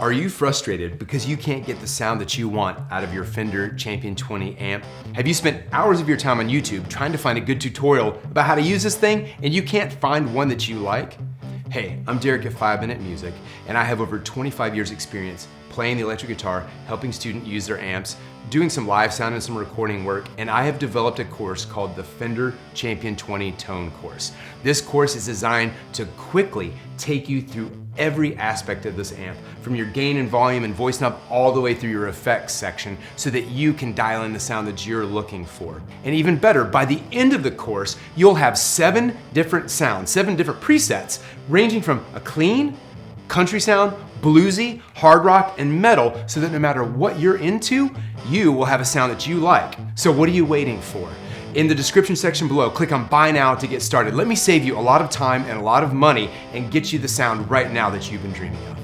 Are you frustrated because you can't get the sound that you want out of your Fender Champion 20 amp? Have you spent hours of your time on YouTube trying to find a good tutorial about how to use this thing and you can't find one that you like? Hey, I'm Derek at 5 Minute Music, and I have over 25 years experience playing the electric guitar, helping students use their amps, doing some live sound and some recording work, and I have developed a course called the Fender Champion 20 Tone Course. This course is designed to quickly take you through every aspect of this amp, from your gain and volume and voice knob all the way through your effects section, so that you can dial in the sound that you're looking for. And even better, by the end of the course, you'll have 7 different sounds, 7 different presets, ranging from a clean, country sound, bluesy, hard rock, and metal, so that no matter what you're into, you will have a sound that you like. So what are you waiting for? In the description section below, click on Buy Now to get started. Let me save you a lot of time and a lot of money and get you the sound right now that you've been dreaming of.